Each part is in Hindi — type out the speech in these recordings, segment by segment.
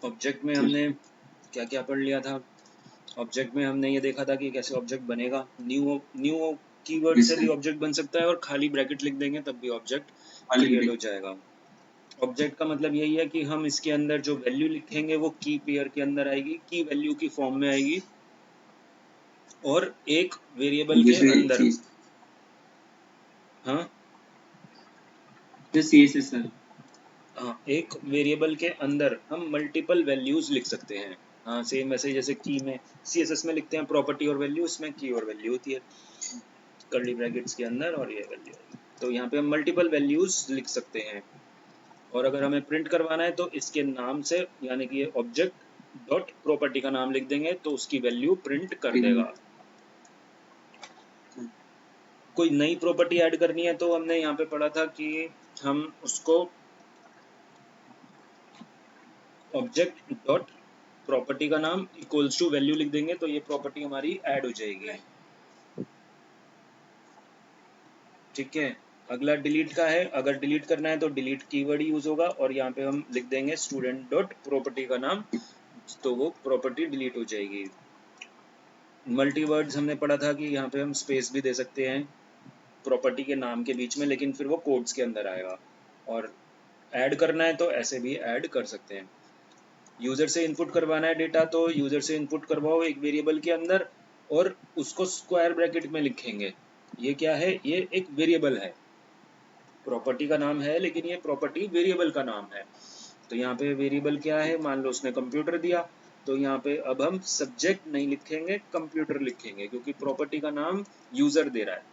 ऑब्जेक्ट में जी हमने क्या क्या पढ़ लिया था? ऑब्जेक्ट में हमने ये देखा था कि कैसे ऑब्जेक्ट बनेगा। न्यू कीवर्ड से भी सर, ऑब्जेक्ट बन सकता है और खाली ब्रैकेट लिख देंगे तब भी ऑब्जेक्ट क्रिएट ऑलरेडी हो जाएगा। ऑब्जेक्ट का मतलब यही है कि हम इसके अंदर जो वैल्यू लिखेंगे वो की पेयर के अंदर आएगी, की वैल्यू की फॉर्म में आएगी, और एक वेरिएबल के दूसरी अंदर। चीज हाँ जो CSS सर। हाँ, एक वेरिएबल के अंदर हम मल्टीपल वैल्यूज लिख सकते हैं। हाँ सेम वैसे ही जैसे की में सीएसएस में लिखते हैं प्रॉपर्टी और वैल्यू, इसमें की और वैल्यू होती है कर्ली ब्रैकेट्स के अंदर, और ये वैल्यू है। तो यहाँ पे हम मल्टीपल वैल्यूज लिख सकते हैं। और अगर हमें प्रिंट करवाना है तो इसके नाम से, यानी कि ये ऑब्जेक्ट डॉट प्रॉपर्टी का नाम लिख देंगे तो उसकी वैल्यू प्रिंट कर देगा। कोई नई प्रॉपर्टी ऐड करनी है तो हमने यहाँ पे पढ़ा था कि हम उसको ऑब्जेक्ट डॉट प्रॉपर्टी का नाम इक्वल्स टू वैल्यू लिख देंगे तो ये प्रॉपर्टी हमारी ऐड हो जाएगी। ठीक है। अगला डिलीट का है। अगर डिलीट करना है तो डिलीट कीवर्ड यूज होगा और यहाँ पे हम लिख देंगे स्टूडेंट डॉट प्रॉपर्टी का नाम, तो वो प्रॉपर्टी डिलीट हो जाएगी। मल्टीवर्ड्स हमने पढ़ा था कि यहाँ पे हम स्पेस भी दे सकते हैं प्रॉपर्टी के नाम के बीच में, लेकिन फिर वो कोड्स के अंदर आएगा। और ऐड करना है तो ऐसे भी ऐड कर सकते हैं। यूजर से इनपुट करवाना है डेटा तो यूजर से इनपुट करवाओ एक वेरिएबल के अंदर, और उसको स्क्वायर ब्रैकेट में लिखेंगे। ये क्या है? ये एक वेरिएबल है, प्रॉपर्टी का नाम है लेकिन ये प्रॉपर्टी वेरिएबल का नाम है। तो यहाँ पे वेरिएबल क्या है? मान लो उसने कंप्यूटर दिया, तो यहाँ पे अब हम सब्जेक्ट नहीं लिखेंगे, कंप्यूटर लिखेंगे, क्योंकि प्रॉपर्टी का नाम यूजर दे रहा है।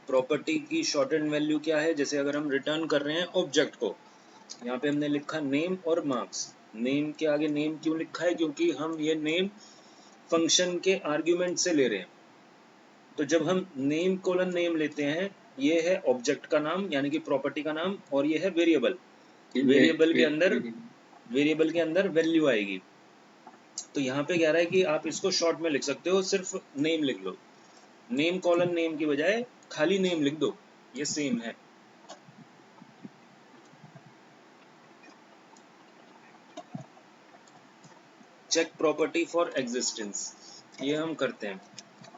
प्रॉपर्टी की शॉर्ट एंड वैल्यू क्या है? जैसे अगर हम रिटर्न कर रहे हैं ऑब्जेक्ट को, यहाँ पे हमने लिखा नेम और मार्क्स। नेम के आगे नेम क्यों लिखा है? क्योंकि हम ये नेम फंक्शन के आर्ग्यूमेंट से ले रहे हैं। तो जब हम नेम कोलन नेम लेते हैं, ये है ऑब्जेक्ट का नाम यानी कि प्रॉपर्टी का नाम, और ये है वेरिएबल। वेरिएबल के अंदर वैल्यू आएगी। तो यहाँ पे कह रहा है कि आप इसको शॉर्ट में लिख सकते हो, सिर्फ नेम लिख लो। नेम कॉलन नेम की बजाय खाली नेम लिख दो, ये सेम है। चेक प्रॉपर्टी फॉर एग्जिस्टेंस, ये हम करते हैं।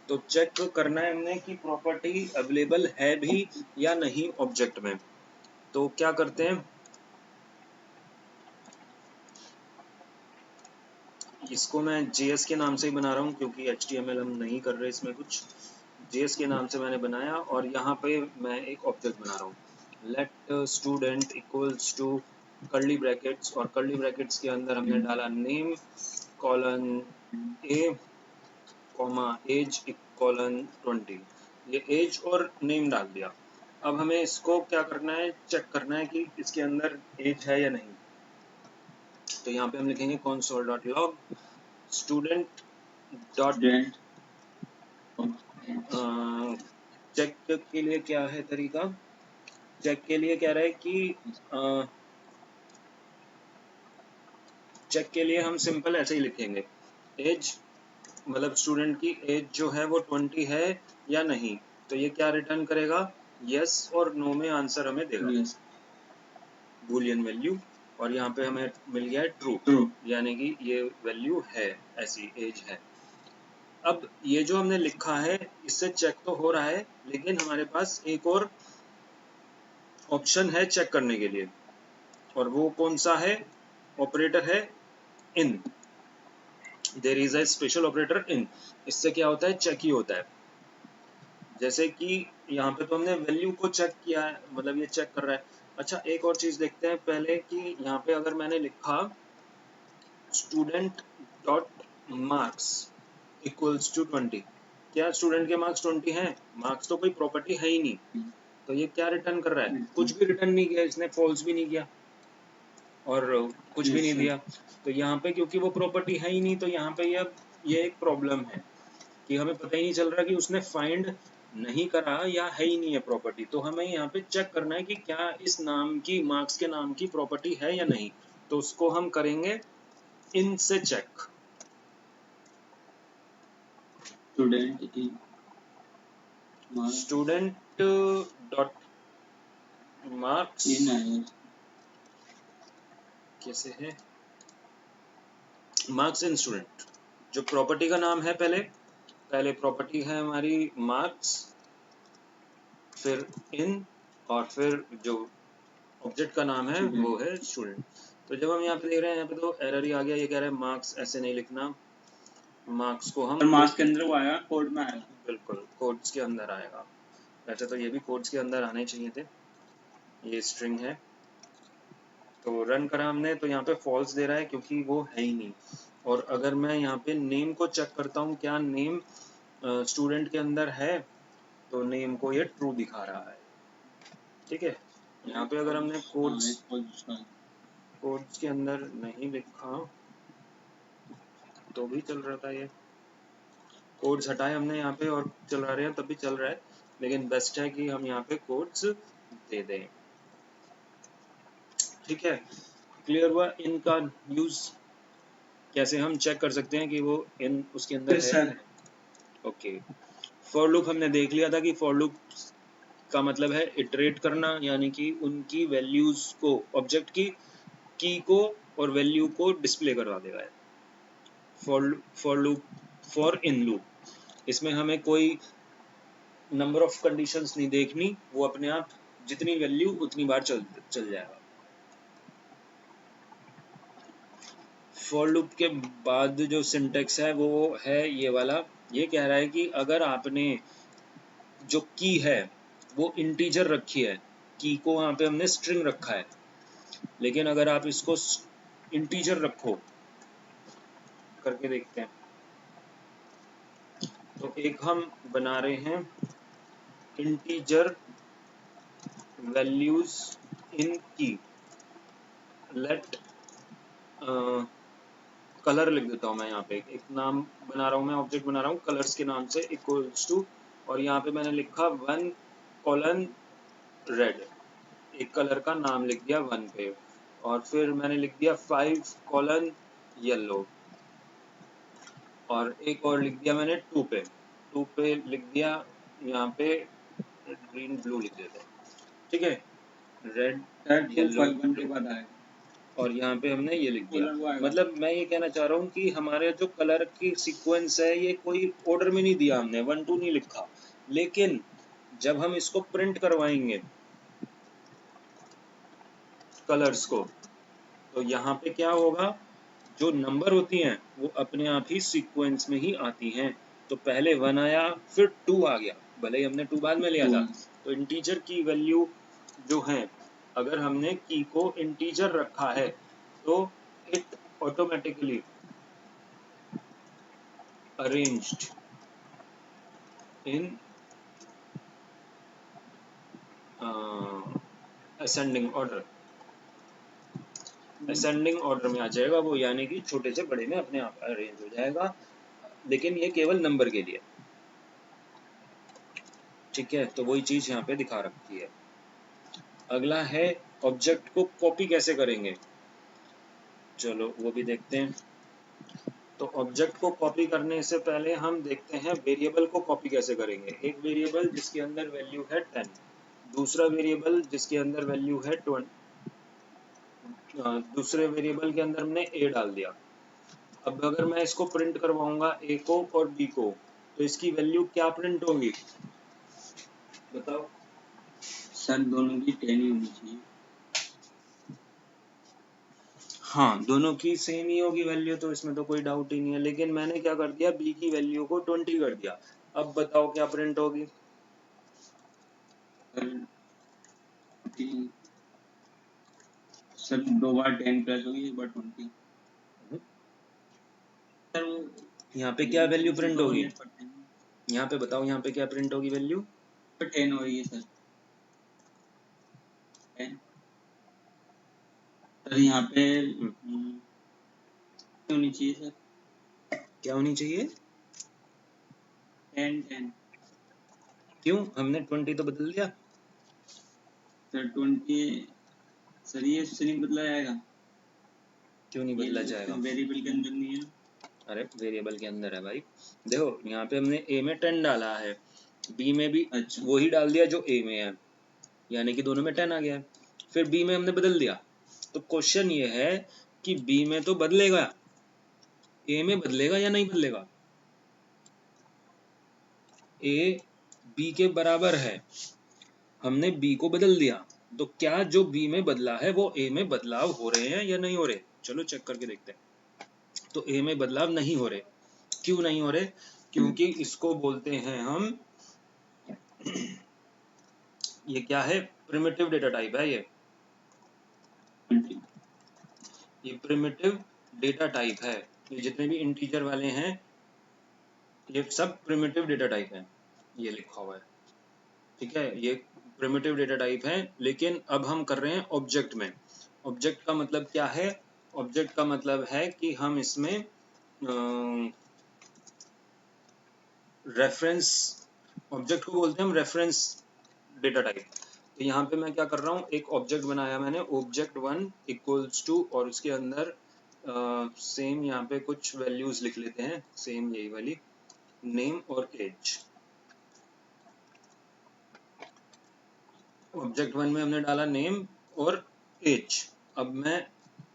तो चेक करना है हमने कि प्रॉपर्टी अवेलेबल है भी या नहीं ऑब्जेक्ट में। तो क्या करते हैं, इसको मैं JS के नाम से ही बना रहा हूँ क्योंकि HTML हम नहीं कर रहे इसमें कुछ। JS के नाम से मैंने बनाया और यहाँ पे मैं एक ऑब्जेक्ट बना रहा हूँ। Let student equals to curly brackets, और कर्ली ब्रैकेट्स के अंदर हमने डाला name colon A comma age colon 20। ये एज और नेम डाल दिया। अब हमें इसको क्या करना है? चेक करना है कि इसके अंदर एज है या नहीं। तो यहाँ पे हम लिखेंगे console.log स्टूडेंट डॉट चेक के लिए क्या है तरीका? चेक के लिए कह रहा है कि चेक के लिए हम सिंपल ऐसे ही लिखेंगे, एज मतलब स्टूडेंट की एज जो है वो 20 है या नहीं। तो ये क्या रिटर्न करेगा? यस और नो में आंसर हमें देगा, बूलियन वैल्यू। और यहाँ पे हमें मिल गया है ट्रू, यानी कि ये वैल्यू है, ऐसी एज है। अब ये जो हमने लिखा है इससे चेक तो हो रहा है, लेकिन हमारे पास एक और ऑप्शन है चेक करने के लिए, और वो कौन सा है? ऑपरेटर है in. There is a special operator in. इससे क्या होता है? चेक ही होता है। जैसे कि यहाँ पे तो हमने वैल्यू को चेक किया है, मतलब ये चेक कर रहा है। अच्छा एक और चीज देखते हैं पहले कि यहाँ पे अगर मैंने लिखा student dot marks equals to 20, क्या स्टूडेंट के मार्क्स 20 हैं? मार्क्स तो कोई प्रॉपर्टी है ही नहीं। तो ये क्या रिटर्न कर रहा है? कुछ भी रिटर्न नहीं किया इसने, फॉल्स भी नहीं किया और कुछ भी नहीं दिया। तो यहाँ पे क्योंकि वो प्रॉपर्टी है ही नहीं, तो यहाँ पे ये एक प्रॉब्लम है कि हमें पता ही नहीं चल रहा कि उसने फाइंड नहीं करा या है ही नहीं है प्रॉपर्टी। तो हमें यहाँ पे चेक करना है कि क्या इस नाम की, मार्क्स के नाम की प्रॉपर्टी है या नहीं। तो उसको हम करेंगे इन से चेक। स्टूडेंट डॉट मार्क्स इन आएगा। कैसे है, मार्क्स इन स्टूडेंट, जो प्रॉपर्टी का नाम है, पहले प्रॉपर्टी है हमारी मार्क्स, फिर इन, और फिर जो ऑब्जेक्ट का नाम है वो है स्टूडेंट। तो जब हम यहाँ पे देख रहे हैं, यहाँ पे तो एरर ही आ गया, ये कह रहा है मार्क्स ऐसे नहीं लिखना, मार्क्स को हम और मार्क्स के अंदर वो आएगा, कोड में आएगा। बिल्कुल कोड्स के अंदर आएगा। वैसे तो ये भी कोड्स के अंदर आने चाहिए थे, ये स्ट्रिंग है। तो रन करा हमने, तो यहाँ पे फॉल्स दे रहा है क्योंकि वो है ही नहीं। और अगर मैं यहाँ पे नेम को चेक करता हूँ, क्या नेम स्टूडेंट के अंदर है, तो नेम को ये ट्रू दिखा रहा है। ठीक है, यहाँ पे अगर हमने कोड्स के अंदर नहीं लिखा तो भी चल रहा था, ये कोड्स हटाए हमने यहाँ पे और चला रहे हैं तब भी चल रहा है, लेकिन बेस्ट है कि हम यहाँ पे कोड्स दे दें। ठीक है, क्लियर हुआ इनका यूज, कैसे हम चेक कर सकते हैं कि वो इन उसके अंदर है। ओके, फॉर लूप हमने देख लिया था कि फॉर लूप का मतलब है इटरेट करना, यानी कि उनकी वैल्यूज को, ऑब्जेक्ट की को और वैल्यू को डिस्प्ले करवा देगा। For loop, for in loop, इसमें हमें कोई नंबर ऑफ कंडीशंस नहीं देखनी, वो अपने आप जितनी वैल्यू उतनी बार चल जाएगा। फॉर लूप के बाद जो सिंटेक्स है वो है ये वाला, ये कह रहा है कि अगर आपने जो की है वो इंटीजर रखी है, की को वहाँ पे हमने स्ट्रिंग रखा है, लेकिन अगर आप इसको इंटीजर रखो, करके देखते हैं। तो एक हम बना रहे हैं इंटीजर वैल्यूज इन की, लेट कलर लिख देता हूँ मैं यहाँ पे, एक नाम बना रहा हूँ मैं, ऑब्जेक्ट बना रहा हूँ कलर्स के नाम से, इक्वल्स टू, और यहाँ पे मैंने लिखा 1 कॉलन रेड, एक कलर का नाम लिख दिया 1 पे, और फिर मैंने लिख दिया 5 कॉलन येलो, और एक और लिख दिया मैंने 2 पे लिख दिया यहाँ पे ग्रीन ब्लू लिख देते हैं। ठीक है, रेड येलो के बाद आएगा, और यहाँ पे हमने ये लिख दिया। मतलब मैं ये कहना चाह रहा हूँ कि हमारे जो कलर की सीक्वेंस है ये कोई ऑर्डर में नहीं दिया हमने, 1 2 नहीं लिखा, लेकिन जब हम इसको प्रिंट करवाएंगे कलर्स को, तो यहाँ पे क्या होगा, जो नंबर होती हैं वो अपने आप ही सीक्वेंस में ही आती हैं। तो पहले 1 आया, फिर 2 आ गया, भले ही हमने 2 बाद में लिया था। तो इंटीजर की वैल्यू जो है, अगर हमने की को इंटीजर रखा है तो it automatically arranged in ascending order, ascending order में आ जाएगा वो, यानी कि छोटे से बड़े में अपने आप अरेंज हो जाएगा, लेकिन ये केवल नंबर के लिए। ठीक है, तो वही चीज यहाँ पे दिखा रखी है। अगला है ऑब्जेक्ट को कॉपी कैसे करेंगे, चलो वो भी देखते हैं। तो ऑब्जेक्ट को कॉपी करने से पहले हम देखते हैं वेरिएबल को कॉपी कैसे करेंगे। एक वेरिएबल जिसके अंदर वैल्यू है 10, दूसरा वेरिएबल जिसके अंदर वैल्यू है 20, दूसरे वेरिएबल के अंदर हमने a डाल दिया। अब अगर मैं इसको प्रिंट करवाऊंगा a को और b को, तो इसकी वैल्यू क्या प्रिंट होगी बताओ। सर दोनों की 10 ही होनी चाहिए। हाँ, दोनों की सेम ही होगी वैल्यू, तो इसमें तो कोई डाउट ही नहीं है, लेकिन मैंने क्या कर दिया, b की वैल्यू को 20 कर दिया। अब बताओ क्या प्रिंट होगी। सर 2 बार 10 प्लस होगी, 1 बार 20। सर यहाँ पे क्या वैल्यू प्रिंट होगी, यहाँ पे बताओ, यहाँ पे क्या प्रिंट होगी वैल्यू, 10 हो रही है सर। 10 सर यहाँ पे होनी चाहिए सर, क्या होनी चाहिए, 10 क्यों, हमने 20 तो बदल दिया सर। 20 सर ये इससे नहीं बदला जाएगा, क्यों नहीं बदला जाएगा, वेरिएबल के अंदर नहीं है। अरे वेरिएबल के अंदर है भाई, देखो यहाँ पे हमने a में 10 डाला है, b में भी अच्छा वही डाल दिया जो a में है, यानी कि दोनों में 10 आ गया है। फिर बी में हमने बदल दिया, तो क्वेश्चन ये है कि बी में तो बदलेगा, ए में बदलेगा या नहीं बदलेगा? ए बी के बराबर है, हमने बी को बदल दिया, तो क्या जो बी में बदला है वो ए में बदलाव हो रहे हैं या नहीं हो रहे? चलो चेक करके देखते हैं। तो ए में बदलाव नहीं हो रहे। क्यों नहीं हो रहे? क्योंकि इसको बोलते हैं हम ये क्या है? प्रिमिटिव डेटा टाइप है ये प्रिमिटिव डेटा टाइप है। ये जितने भी इंटीजर वाले हैं ये सब प्रिमिटिव डेटा टाइप है, ये लिखा हुआ है, ठीक है। ये प्रिमिटिव डेटा टाइप है, लेकिन अब हम कर रहे हैं ऑब्जेक्ट में। ऑब्जेक्ट का मतलब क्या है? ऑब्जेक्ट का मतलब है कि हम इसमें रेफरेंस, ऑब्जेक्ट को बोलते हैं हम रेफरेंस डेटा टाइप। तो यहाँ पे मैं क्या कर रहा हूँ, एक ऑब्जेक्ट बनाया मैंने, ऑब्जेक्ट 1 इक्वल्स टू, और उसके अंदर सेम यहाँ पे कुछ वैल्यूज लिख लेते हैं, सेम यही वाली, नेम और एज। ऑब्जेक्ट 1 में हमने डाला नेम और एज। अब मैं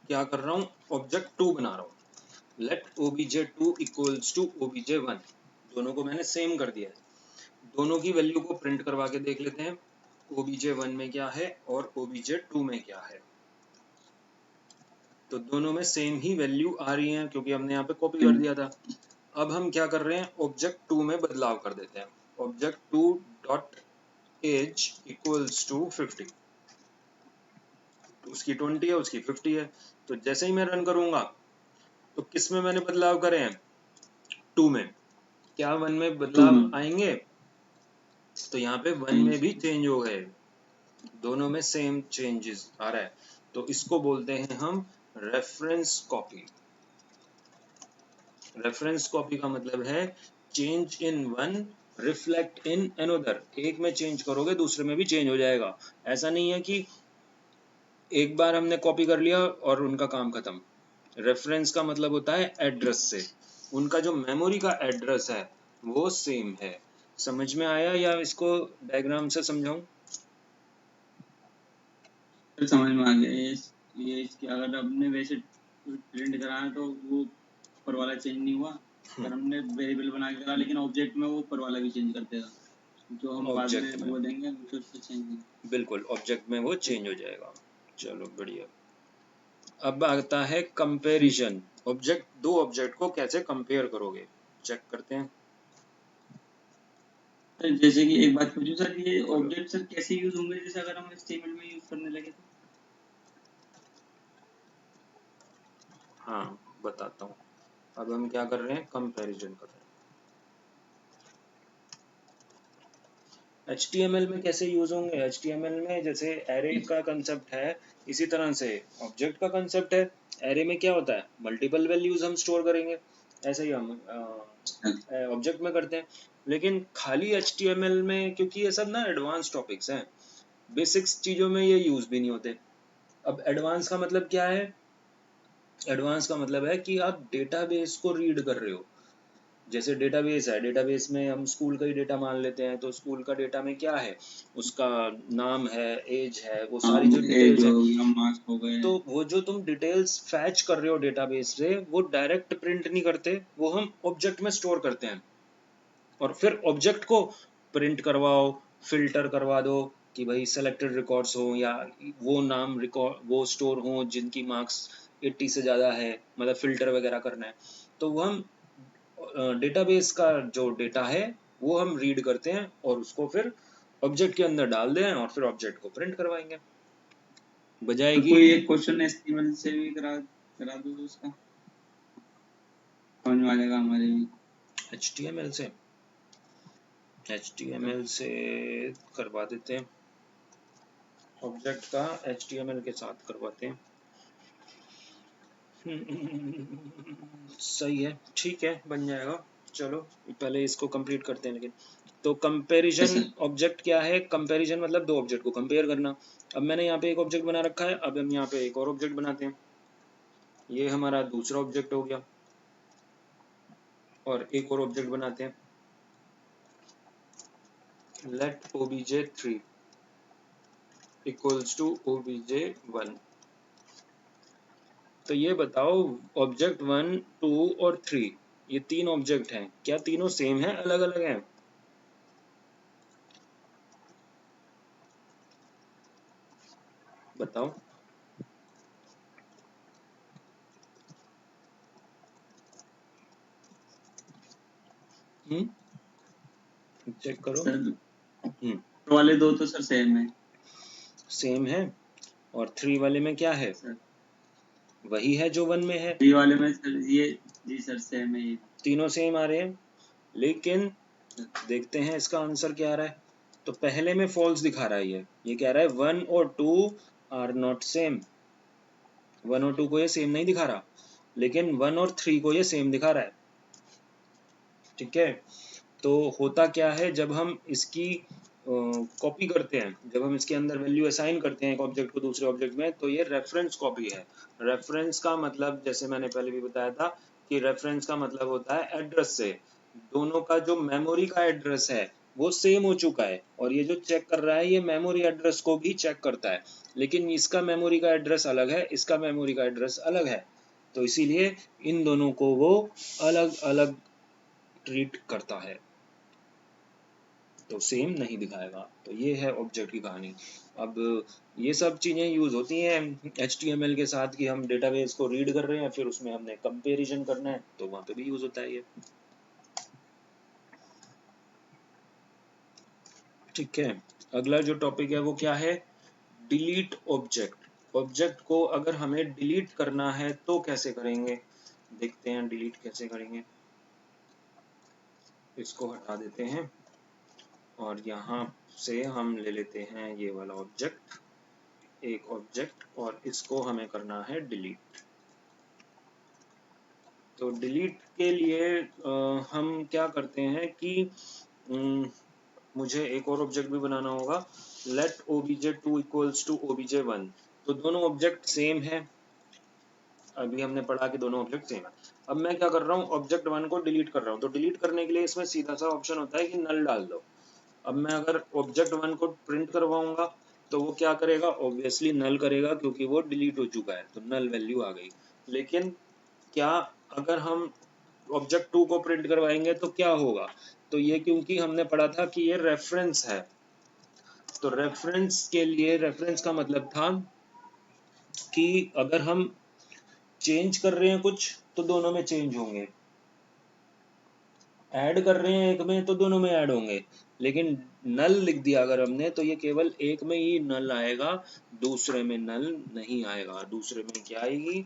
क्या कर रहा हूँ, ऑब्जेक्ट 2 बना रहा हूँ, late obj2 equals to obj1। दोनों को मैंने सेम कर दिया है। दोनों की वैल्यू को प्रिंट करवा के देख लेते हैं, obj1 में क्या है और obj2 में क्या है। तो दोनों में सेम ही वैल्यू आ रही है, क्योंकि हमने यहाँ पे कॉपी कर दिया था। अब हम क्या कर रहे हैं, ऑब्जेक्ट 2 में बदलाव कर देते हैं। Object 2 dot age equals to 50, उसकी 20 है, उसकी 50 है। तो जैसे ही मैं रन करूंगा, तो किस में मैंने बदलाव करे हैं? 2 में। क्या 1 में बदलाव आएंगे? तो यहाँ पे 1 में भी चेंज हो गए, दोनों में सेम चेंजेस आ रहा है। तो इसको बोलते हैं हम रेफरेंस कॉपी। रेफरेंस कॉपी का मतलब है change in one reflect in another. एक में चेंज करोगे दूसरे में भी चेंज हो जाएगा। ऐसा नहीं है कि एक बार हमने कॉपी कर लिया और उनका काम खत्म। रेफरेंस का मतलब होता है एड्रेस से, उनका जो मेमोरी का एड्रेस है वो सेम है। समझ में आया या इसको डायग्राम से समझाऊं? समझ में आ गया। ये इसके अगर हमने वैसे प्रिंट कराया तो वो ऊपर वाला चेंज नहीं हुआ, अगर हमने वेरिएबल बना के करा लेकिन ऑब्जेक्ट में वो ऊपर वाला भी चेंज कर देगा, जो हम बाद में वो देंगे वो उससे चेंज। बिल्कुल, ऑब्जेक्ट में वो चेंज हो जाएगा। चलो बढ़िया। अब आता है कंपैरिजन। ऑब्जेक्ट, दो ऑब्जेक्ट को कैसे कंपेयर करोगे, चेक करते हैं। जैसे कि एक बात पूछूं सर, ये ऑब्जेक्ट सर कैसे यूज होंगे जैसे अगर हम HTML में यूज करने लगे तो? हाँ बताता हूँ। अब हम क्या कर रहे हैं, कंपैरिजन कर रहे हैं। HTML में कैसे यूज होंगे? HTML में जैसे एरे का कंसेप्ट है, इसी तरह से ऑब्जेक्ट का कंसेप्ट है। एरे में क्या होता है, मल्टीपल वैल्यूज हम स्टोर करेंगे, ऐसे ही हम ऑब्जेक्ट में करते हैं। लेकिन खाली HTML में, क्योंकि ये सब ना एडवांस टॉपिक्स हैं, बेसिक्स चीजों में ये यूज भी नहीं होते। अब एडवांस का मतलब क्या है? एडवांस का मतलब है कि आप डेटाबेस को रीड कर रहे हो। जैसे डेटाबेस है, डेटाबेस में हम स्कूल का ही डेटा मान लेते हैं, तो स्कूल का डेटा में क्या है, उसका नाम है, एज है, वो सारी जो डिटेल्स है। तो वो जो तुम डिटेल्स फैच कर रहे हो डेटाबेस से, वो डायरेक्ट प्रिंट नहीं करते, वो हम ऑब्जेक्ट में स्टोर करते हैं। और फिर ऑब्जेक्ट को प्रिंट करवाओ, फिल्टर करवा दो कि भाई सेलेक्टेड रिकॉर्ड्स हो, या वो नाम रिकॉर्ड वो स्टोर हो जिनकी मार्क्स 80 से ज़्यादा है, मतलब फिल्टर वगैरह करना है। तो वो हम डेटाबेस का जो डेटा है वो हम रीड करते हैं और उसको फिर ऑब्जेक्ट के अंदर डाल दें और फिर ऑब्जेक्ट को प्रिंट करवाएंगे। बजाएगी। कोई एक क्वेश्चन HTML से भी करा दो तो उसका समझ में आ जाएगा हमारे भी। HTML से करवा देते हैं, ऑब्जेक्ट का HTML के साथ करवाते हैं। सही है, ठीक है, बन जाएगा। चलो पहले इसको कंप्लीट करते हैं। लेकिन तो कंपैरिजन ऑब्जेक्ट क्या है? कंपैरिजन मतलब दो ऑब्जेक्ट को कंपेयर करना। अब मैंने यहाँ पे एक ऑब्जेक्ट बना रखा है, अब हम यहाँ पे एक और ऑब्जेक्ट बनाते हैं। ये हमारा दूसरा ऑब्जेक्ट हो गया, और एक और ऑब्जेक्ट बनाते हैं, late obj3। Equals to obj1। तो ये बताओ ऑब्जेक्ट 1, 2 और 3, ये तीन ऑब्जेक्ट हैं, क्या तीनों सेम हैं अलग अलग हैं? बताओ। चेक करो। सर हम्म वाले दो तो सर सेम है। सेम है, और 3 वाले में क्या है? सर वही है जो 1 में है। 3 वाले में सर ये, जी सर सेम है ये। तीनों सेम आ रहे हैं, लेकिन देखते हैं इसका आंसर क्या आ रहा है। तो पहले में फॉल्स दिखा रहा है, ये कह रहा है 1 और 2 आर नॉट सेम। 1 और 2 को ये सेम नहीं दिखा रहा, लेकिन 1 और 3 को ये सेम दिखा रहा है। ठीक है, तो होता क्या है, जब हम इसकी कॉपी करते हैं, जब हम इसके अंदर वैल्यू असाइन करते हैं एक ऑब्जेक्ट को दूसरे ऑब्जेक्ट में, तो ये रेफरेंस कॉपी है। रेफरेंस का मतलब, जैसे मैंने पहले भी बताया था, कि रेफरेंस का मतलब होता है एड्रेस से। दोनों का जो मेमोरी का एड्रेस है वो सेम हो चुका है, और ये जो चेक कर रहा है ये मेमोरी एड्रेस को भी चेक करता है, लेकिन इसका मेमोरी का एड्रेस अलग है, इसका मेमोरी का एड्रेस अलग है, तो इसीलिए इन दोनों को वो अलग अलग ट्रीट करता है, तो सेम नहीं दिखाएगा। तो ये है ऑब्जेक्ट की कहानी। अब ये सब चीज़ें यूज़ होती हैं HTML के साथ, कि हम डेटाबेस को रीड कर रहे हैं, फिर उसमें हमने कंपैरिजन करना है, तो वहाँ पे भी यूज़ होता है ये। ठीक है, अगला जो टॉपिक है वो क्या है? Delete object. ऑब्जेक्ट को अगर हमें डिलीट करना है तो कैसे करेंगे, देखते हैं डिलीट कैसे करेंगे। इसको हटा देते हैं, और यहाँ से हम ले लेते हैं ये वाला ऑब्जेक्ट, एक ऑब्जेक्ट, और इसको हमें करना है डिलीट। तो डिलीट के लिए हम क्या करते हैं कि मुझे एक और ऑब्जेक्ट भी बनाना होगा, late obj2 equals to obj1। तो दोनों ऑब्जेक्ट सेम है, अभी हमने पढ़ा कि दोनों ऑब्जेक्ट सेम है। अब मैं क्या कर रहा हूँ, ऑब्जेक्ट 1 को डिलीट कर रहा हूँ, तो डिलीट करने के लिए इसमें सीधा सा ऑप्शन होता है कि नल डाल दो। अब मैं अगर ऑब्जेक्ट 1 को प्रिंट करवाऊंगा तो वो क्या करेगा, ऑब्वियसली नल करेगा, क्योंकि वो डिलीट हो चुका है, तो नल वैल्यू आ गई। लेकिन क्या अगर हम ऑब्जेक्ट 2 को प्रिंट करवाएंगे तो क्या होगा? तो ये, क्योंकि हमने पढ़ा था कि ये रेफरेंस है, तो रेफरेंस के लिए, रेफरेंस का मतलब था कि अगर हम चेंज कर रहे हैं कुछ तो दोनों में चेंज होंगे, ऐड कर रहे हैं एक में तो दोनों में ऐड होंगे, लेकिन नल लिख दिया अगर हमने तो ये केवल एक में ही नल आएगा, दूसरे में नल नहीं आएगा। दूसरे में क्या आएगी,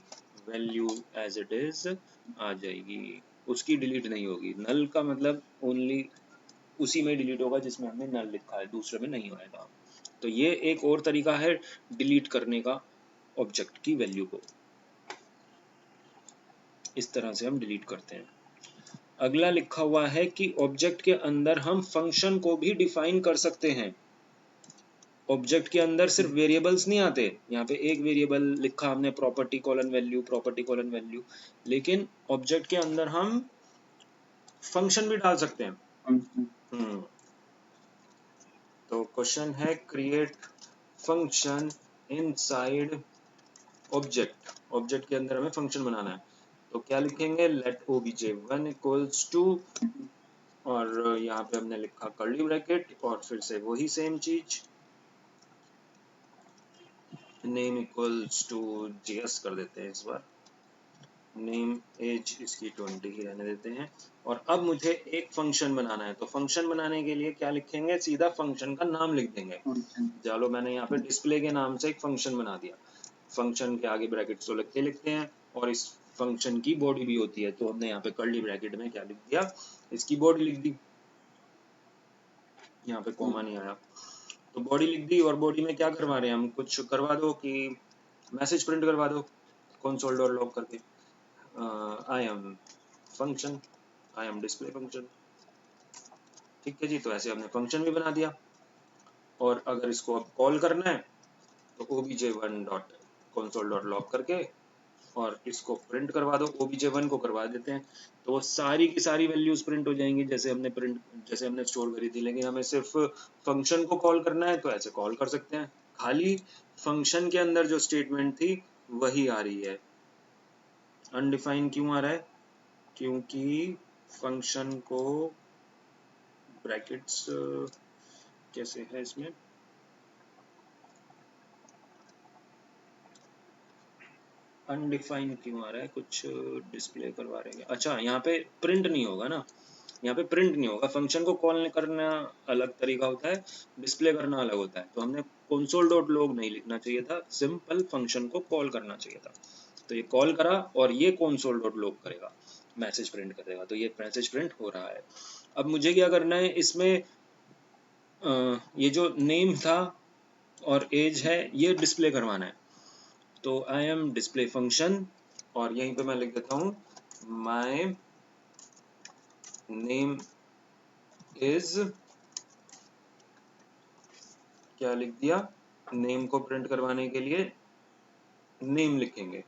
वैल्यू एज इट इज आ जाएगी, उसकी डिलीट नहीं होगी। नल का मतलब ओनली उसी में डिलीट होगा जिसमें हमने नल लिखा है, दूसरे में नहीं आएगा। तो ये एक और तरीका है डिलीट करने का ऑब्जेक्ट की वैल्यू को, इस तरह से हम डिलीट करते हैं। अगला लिखा हुआ है कि ऑब्जेक्ट के अंदर हम फंक्शन को भी डिफाइन कर सकते हैं। ऑब्जेक्ट के अंदर सिर्फ वेरिएबल्स नहीं आते, यहाँ पे एक वेरिएबल लिखा हमने property colon value, property colon value, लेकिन ऑब्जेक्ट के अंदर हम फंक्शन भी डाल सकते हैं। तो क्वेश्चन है create function inside object. Object के अंदर हमें फंक्शन बनाना है, तो क्या लिखेंगे, लेट obj1 इक्वल्स टू, और यहाँ पे हमने लिखा कर्ली ब्रैकेट, और फिर से वही सेम चीज, नेम इक्वल्स टू js कर देते हैं इस बार, नेम एज इसकी 20 ही रहने देते हैं। और अब मुझे एक फंक्शन बनाना है, तो फंक्शन बनाने के लिए क्या लिखेंगे, सीधा फंक्शन का नाम लिख देंगे। चलो मैंने यहाँ पे डिस्प्ले के नाम से एक फंक्शन बना दिया, फंक्शन के आगे ब्रैकेट तो लिखते हैं, और इस फंक्शन की बॉडी भी होती है, तो हमने यहाँ पे कर्ली ब्रैकेट में क्या लिख दिया, इसकी बॉडी लिख दी, यहाँ पे कॉमा नहीं आया, तो बॉडी लिख दी। और बॉडी में क्या करवा रहे हैं हम, कुछ करवा दो कि मैसेज प्रिंट करवा दो कंसोल डॉट लॉग करके, I am function, I am display function. ठीक है जी, तो ऐसे हमने फंक्शन भी बना दिया। और अगर इसको अब कॉल करना है तो obj1 dot console dot log करके और इसको प्रिंट करवा दो, obj1 को करवा देते हैं, तो वो सारी की सारी वैल्यूज प्रिंट हो जाएंगी जैसे हमने स्टोर करी थी। लेकिन हमें सिर्फ फंक्शन को कॉल करना है तो ऐसे कॉल कर सकते हैं, खाली फंक्शन के अंदर जो स्टेटमेंट थी वही आ रही है। अनडिफाइन क्यों आ रहा है? क्योंकि फंक्शन को ब्रैकेट्स कैसे है इसमें, अनडिफाइन क्यों आ रहा है? कुछ डिस्प्ले करवा रहे हैं। अच्छा, यहाँ पे प्रिंट नहीं होगा ना, यहाँ पे प्रिंट नहीं होगा। फंक्शन को कॉल करना अलग तरीका होता है, डिस्प्ले करना अलग होता है। तो हमने console.log नहीं लिखना चाहिए था, सिंपल फंक्शन को कॉल करना चाहिए था। तो ये कॉल करा और ये console.log करेगा, मैसेज प्रिंट करेगा। तो ये मैसेज प्रिंट हो रहा है। अब मुझे क्या करना है इसमें, ये जो नेम था और एज है ये डिस्प्ले करवाना है। तो आई एम डिस्प्ले फंक्शन और यहीं पे मैं लिख देता हूँ माय नेम इज, क्या लिख दिया, नेम को प्रिंट करवाने के लिए नेम लिखेंगे,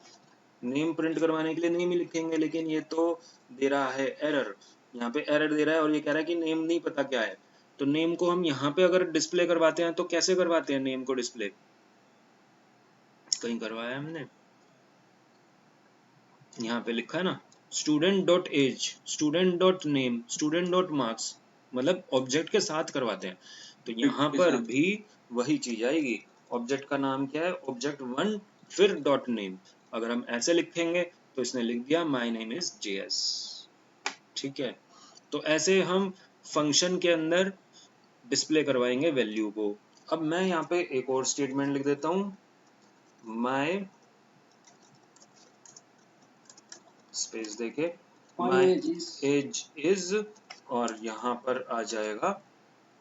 नेम प्रिंट करवाने के लिए नेम ही लिखेंगे। लेकिन ये तो दे रहा है एरर, यहाँ पे एरर दे रहा है और ये कह रहा है कि नेम नहीं पता क्या है। तो नेम को हम यहाँ पे अगर डिस्प्ले करवाते हैं तो कैसे करवाते हैं नेम को डिस्प्ले? कहीं करवाया हमने, यहाँ पे लिखा है ना student dot age, student dot name, student dot marks, मतलब ऑब्जेक्ट के साथ करवाते हैं। तो यहाँ पर भी वही चीज आएगी। ऑब्जेक्ट का नाम क्या है? ऑब्जेक्ट वन फिर डॉट नेम। अगर हम ऐसे लिखेंगे तो इसने लिख दिया माय नेम इज जेएस। ठीक है, तो ऐसे हम फंक्शन के अंदर डिस्प्ले करवाएंगे वैल्यू को। अब मैं यहाँ पे एक और स्टेटमेंट लिख देता हूँ, माय स्पेस देके माय एज इज, और यहाँ पर आ जाएगा,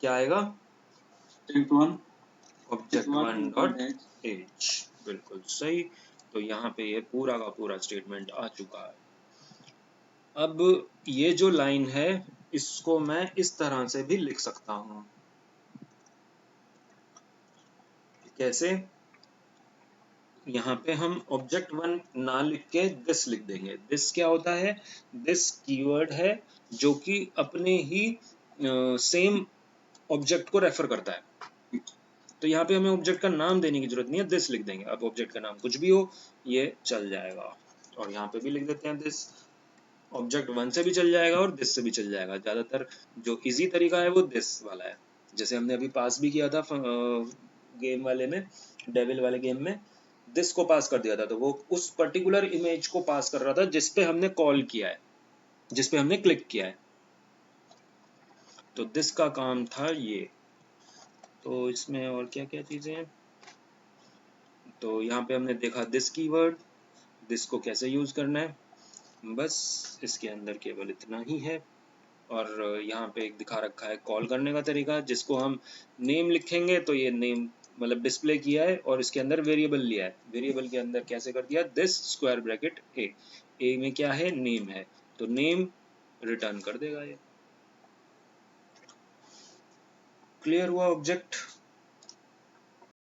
क्या आएगा? Object one dot age. बिल्कुल सही। तो यहाँ पे ये पूरा का पूरा स्टेटमेंट आ चुका है। अब ये जो लाइन है इसको मैं इस तरह से भी लिख सकता हूँ। कैसे? यहाँ पे हम ऑब्जेक्ट वन ना लिख के दिस लिख देंगे। दिस क्या होता है? दिस कीवर्ड है जो कि अपने ही सेम ऑब्जेक्ट को रेफर करता है। तो यहाँ पे हमें ऑब्जेक्ट का नाम देने की जरूरत नहीं है, दिस लिख देंगे। अब ऑब्जेक्ट का नाम कुछ भी हो ये चल जाएगा। और यहाँ पे भी लिख देते हैं दिस। ऑब्जेक्ट वन से भी चल जाएगा और दिस से भी चल जाएगा। ज्यादातर जो इजी तरीका है वो दिस वाला है, जैसे हमने अभी पास भी किया था गेम वाले में, डेविल वाले गेम में दिस को पास कर दिया था। तो वो उस पर्टिकुलर इमेज को पास कर रहा था जिसपे हमने कॉल किया है, जिसपे हमने क्लिक किया है। तो दिस का काम था ये। तो इसमें और क्या क्या चीजें हैं? तो यहाँ पे हमने देखा दिस कीवर्ड, दिस को कैसे यूज करना है, बस इसके अंदर केवल इतना ही है। और यहाँ पे एक दिखा रखा है कॉल करने का तरीका, जिसको हम नेम लिखेंगे तो ये नेम मतलब डिस्प्ले किया है और इसके अंदर वेरिएबल लिया है। वेरिएबल के अंदर कैसे कर दिया? दिस स्क्वायर ब्रैकेट ए में क्या है? नेम है, तो नेम रिटर्न कर देगा ये। क्लियर हुआ ऑब्जेक्ट?